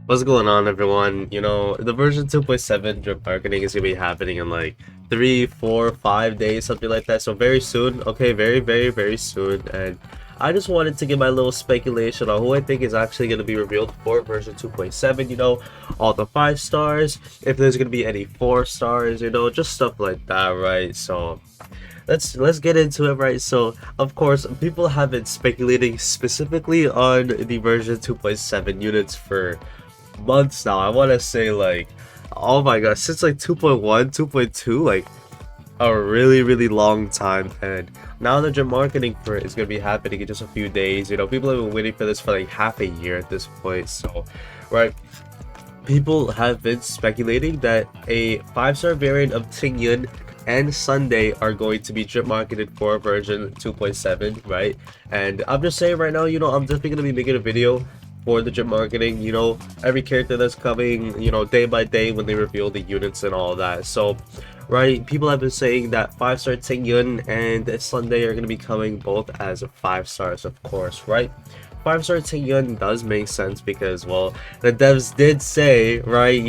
What's going on, everyone? The version 2.7 drip marketing is gonna be happening in like 3, 4, 5 days, something like that. So very soon, okay, very, very, very soon. And I just wanted to give my little speculation on who I think is actually gonna be revealed for version 2.7. All the 5 stars, if there's gonna be any 4 stars, just stuff like that, right? So let's get into it, right? So of course people have been speculating specifically on the version 2.7 units for months now. I want to say, like, oh my god, since like 2.1, 2.2, like a really, really long time. And now the gym marketing for it is going to be happening in just a few days. People have been waiting for this for like half a year at this point. So right, people have been speculating that a 5-star variant of Tingyun and Sunday are going to be drip marketed for version 2.7, right? And I'm just saying right now, I'm definitely going to be making a video for the drip marketing, every character that's coming, day by day when they reveal the units and all that. So right, people have been saying that 5-star Tingyun and Sunday are going to be coming both as 5 stars, of course, right? 5-star Tingyun does make sense because, well, the devs did say, right,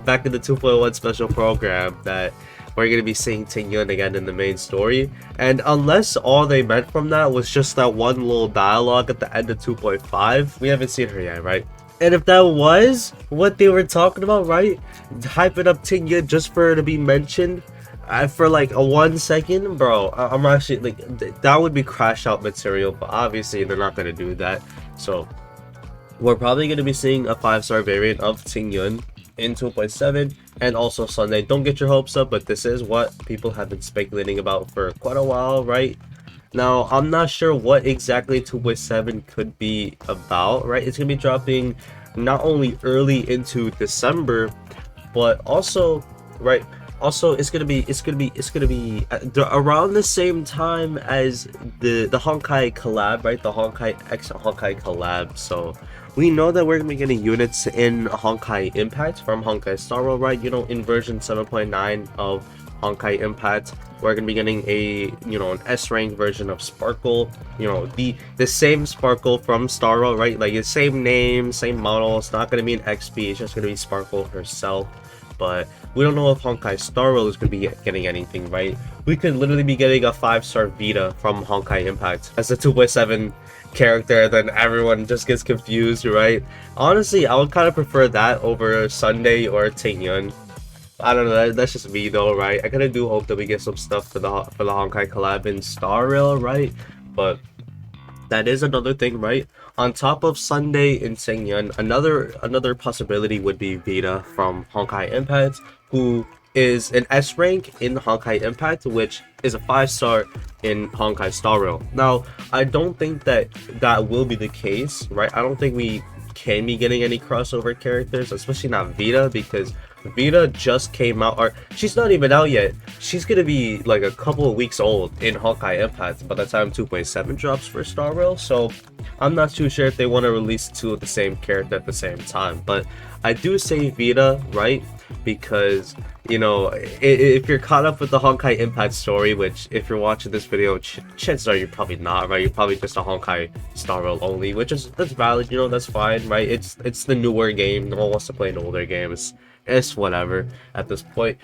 back in the 2.1 special program that we're going to be seeing Tingyun again in the main story. And unless all they meant from that was just that one little dialogue at the end of 2.5, we haven't seen her yet, right? And if that was what they were talking about, right, hyping up Tingyun just for her to be mentioned for like a 1 second, bro, I'm actually like, that would be crash out material, but obviously they're not going to do that. So we're probably going to be seeing a 5-star variant of Tingyun in 2.7 and also Sunday. Don't get your hopes up, but this is what people have been speculating about for quite a while, right? Now, I'm not sure what exactly 2.7 could be about, right? It's gonna be dropping not only early into December, but also, right, also it's gonna be around the same time as the Honkai collab, right? The Honkai X Honkai collab. So we know that we're gonna be getting units in Honkai Impact from Honkai Star Rail, right? In version 7.9 of Honkai Impact, we're gonna be getting a an S rank version of Sparkle. The same Sparkle from Star Rail, right? Like the same name, same model. It's not gonna be an XP. It's just gonna be Sparkle herself. But we don't know if Honkai Star Rail is going to be getting anything, right? We could literally be getting a 5-star Vita from Honkai Impact as a 2.7 character, then everyone just gets confused, right? Honestly, I would kind of prefer that over Sunday or Tingyun. I don't know, that's just me though, right? I kind of do hope that we get some stuff for the Honkai collab in Star Rail, right? But that is another thing, right? On top of Sunday in Tingyun, another possibility would be Vita from Honkai Impact, who is an S rank in Honkai Impact, which is a 5-star in Honkai Star Rail. Now, I don't think that will be the case, right? I don't think we can be getting any crossover characters, especially not Vita, because Vita just came out, or she's not even out yet. She's gonna be like a couple of weeks old in Honkai Impact by the time 2.7 drops for Star Rail. So I'm not too sure if they want to release two of the same character at the same time. But I do say Vita, right? Because if you're caught up with the Honkai Impact story, which if you're watching this video, chances are you're probably not, right? You're probably just a Honkai Star Rail only, that's valid. That's fine, right? It's the newer game. No one wants to play an older game. It's whatever at this point.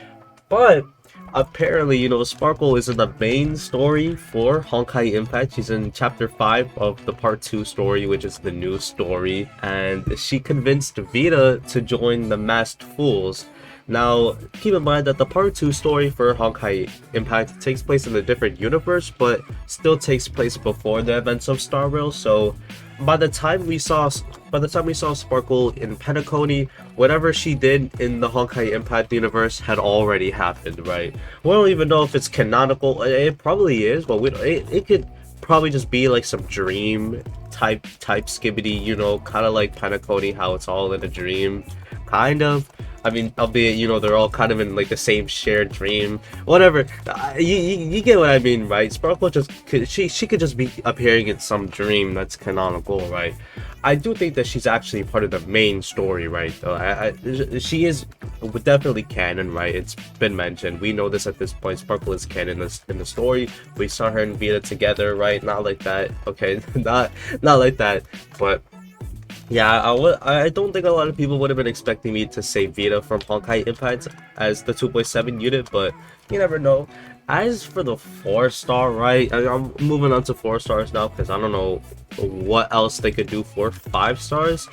But apparently, Sparkle is in the main story for Honkai Impact. She's in chapter 5 of the part 2 story, which is the new story, and she convinced Vita to join the Masked Fools. Now, keep in mind that the part 2 story for Honkai Impact takes place in a different universe, but still takes place before the events of Star Rail. So by the time we saw Sparkle in Penacony, whatever she did in the Honkai Impact universe had already happened, right? We don't even know if it's canonical. It probably is, but it could probably just be like some dream type skibbity, kind of like Penacony, how it's all in a dream, kind of. I mean, albeit, they're all kind of in like the same shared dream, whatever. You get what I mean, right? Sparkle she could just be appearing in some dream that's canonical, right? I do think that she's actually part of the main story, right? She is definitely canon, right? It's been mentioned. We know this at this point. Sparkle is canon in the story. We saw her and Vita together, right? Not like that. Okay, not like that, but Yeah, I don't think a lot of people would have been expecting me to say Vita from Honkai Impact as the 2.7 unit, but you never know. As for the 4-star, right? I'm moving on to 4 stars now because I don't know what else they could do for 5 stars.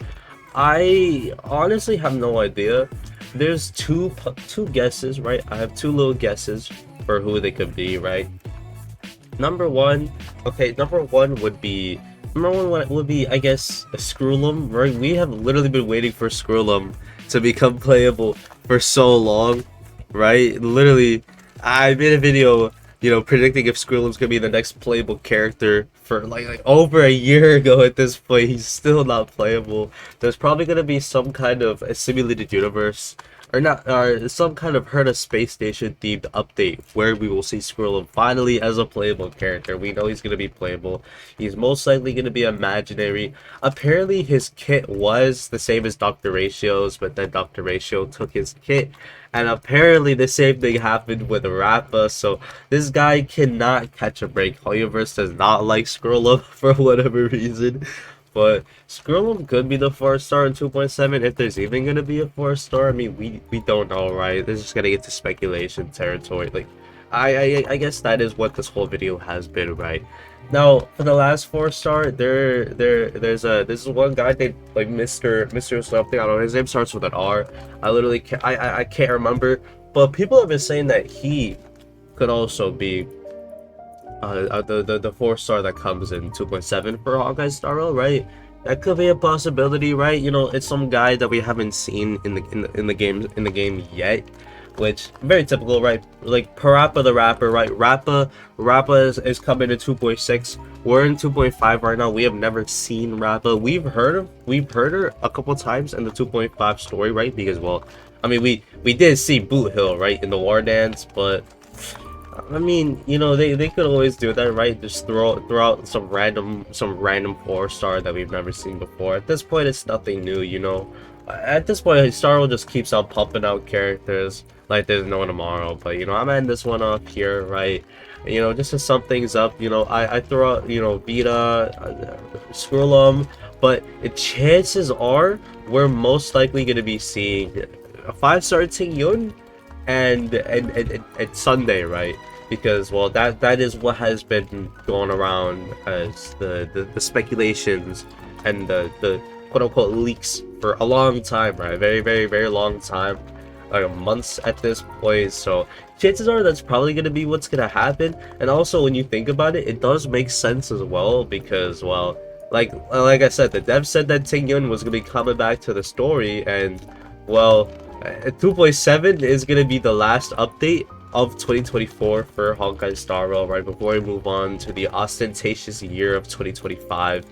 I honestly have no idea. There's two guesses, right? I have two little guesses for who they could be, right? Number one, okay, number one would be I guess a Screwlum, right? We have literally been waiting for Screwlum to become playable for so long, right? Literally, I made a video, predicting if Screwlum's gonna be the next playable character for like over a year ago at this point. He's still not playable. There's probably gonna be some kind of a simulated universe or not, or some kind of Herta Space Station themed update where we will see Squirrel finally as a playable character. We know he's going to be playable. He's most likely going to be imaginary. Apparently his kit was the same as Dr. Ratio's, but then Dr. Ratio took his kit. And apparently the same thing happened with Rappa, so this guy cannot catch a break. Hoyoverse does not like Squirrel for whatever reason. But Skirlum could be the 4-star in 2.7 if there's even gonna be a 4-star. I mean, we don't know, right? This is gonna get to speculation territory. Like, I guess that is what this whole video has been, right? Now, for the last 4-star, there's this is one guy named like Mr. something. I don't know. His name starts with an R. I literally can't, I can't remember. But people have been saying that he could also be the 4-star that comes in 2.7 for Honkai Star Rail, right? That could be a possibility, right? It's some guy that we haven't seen in the game yet, which very typical, right? Like Parappa the Rapper, right? Rappa is coming to 2.6. We're in 2.5 right now. We have never seen Rappa. We've heard her a couple times in the 2.5 story, right? Because well, I mean we did see Boot Hill, right, in the War Dance, but I mean, they could always do that, right? Just throw out some random 4-star that we've never seen before. At this point, it's nothing new. At this point, Star Wars just keeps on pumping out characters like there's no tomorrow. But I'm ending this one off here, right? Just to sum things up, I throw out Vita, Skrulum, but chances are we're most likely gonna be seeing a 5-star Ting Yun and Sunday, right? Because well, that is what has been going around as the speculations and the quote unquote leaks for a long time, right? Very very very long time, like months at this point. So chances are that's probably gonna be what's gonna happen. And also when you think about it, it does make sense as well because well, like I said, the dev said that Ting Yun was gonna be coming back to the story, and well, 2.7 is gonna be the last update of 2024 for Honkai Star Rail, right before we move on to the ostentatious year of 2025.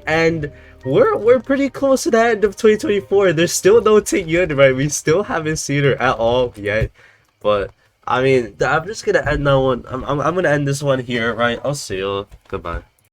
And we're pretty close to the end of 2024. There's still no Ting Yun, right? We still haven't seen her at all yet. But I mean, I'm just gonna end that one. I'm gonna end this one here, right? I'll see you. Goodbye.